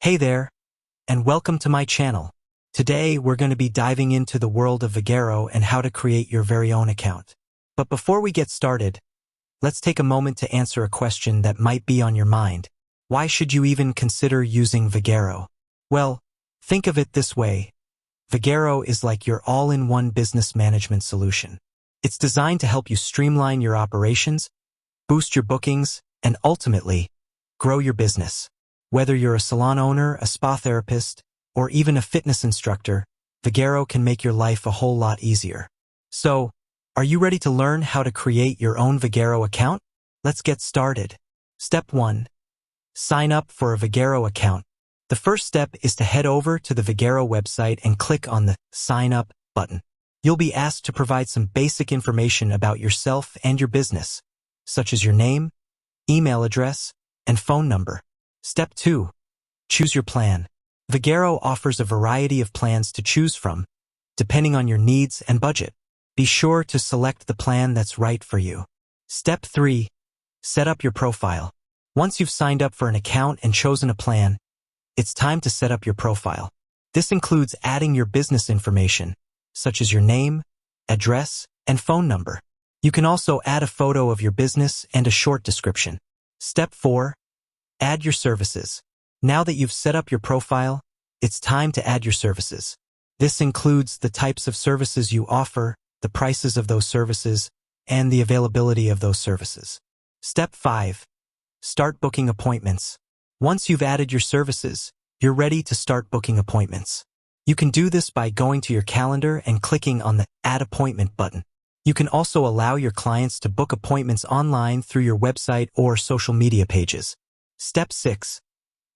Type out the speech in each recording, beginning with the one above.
Hey there, and welcome to my channel. Today, we're going to be diving into the world of Vagaro and how to create your very own account. But before we get started, let's take a moment to answer a question that might be on your mind. Why should you even consider using Vagaro? Well, think of it this way. Vagaro is like your all-in-one business management solution. It's designed to help you streamline your operations, boost your bookings, and ultimately, grow your business. Whether you're a salon owner, a spa therapist, or even a fitness instructor, Vagaro can make your life a whole lot easier. So, are you ready to learn how to create your own Vagaro account? Let's get started. Step 1. Sign up for a Vagaro account. The first step is to head over to the Vagaro website and click on the Sign Up button. You'll be asked to provide some basic information about yourself and your business, such as your name, email address, and phone number. Step 2. Choose your plan. Vagaro offers a variety of plans to choose from, depending on your needs and budget. Be sure to select the plan that's right for you. Step 3. Set up your profile. Once you've signed up for an account and chosen a plan, it's time to set up your profile. This includes adding your business information, such as your name, address, and phone number. You can also add a photo of your business and a short description. Step 4. Add your services. Now that you've set up your profile, it's time to add your services. This includes the types of services you offer, the prices of those services, and the availability of those services. Step 5. Start booking appointments. Once you've added your services, you're ready to start booking appointments. You can do this by going to your calendar and clicking on the Add Appointment button. You can also allow your clients to book appointments online through your website or social media pages. Step 6.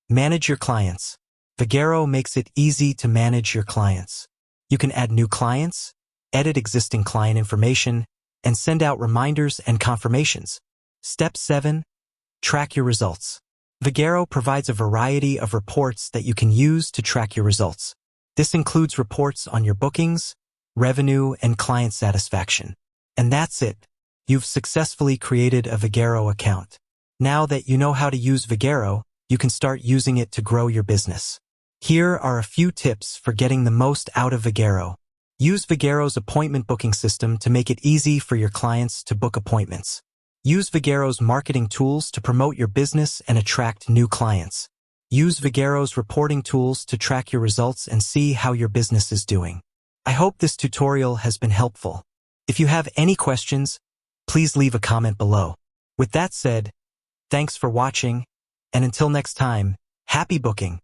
Manage your clients. Vagaro makes it easy to manage your clients. You can add new clients, edit existing client information, and send out reminders and confirmations. Step 7. Track your results. Vagaro provides a variety of reports that you can use to track your results. This includes reports on your bookings, revenue, and client satisfaction. And that's it. You've successfully created a Vagaro account. Now that you know how to use Vagaro, you can start using it to grow your business. Here are a few tips for getting the most out of Vagaro. Use Vagaro's appointment booking system to make it easy for your clients to book appointments. Use Vagaro's marketing tools to promote your business and attract new clients. Use Vagaro's reporting tools to track your results and see how your business is doing. I hope this tutorial has been helpful. If you have any questions, please leave a comment below. With that said, thanks for watching, and until next time, happy booking!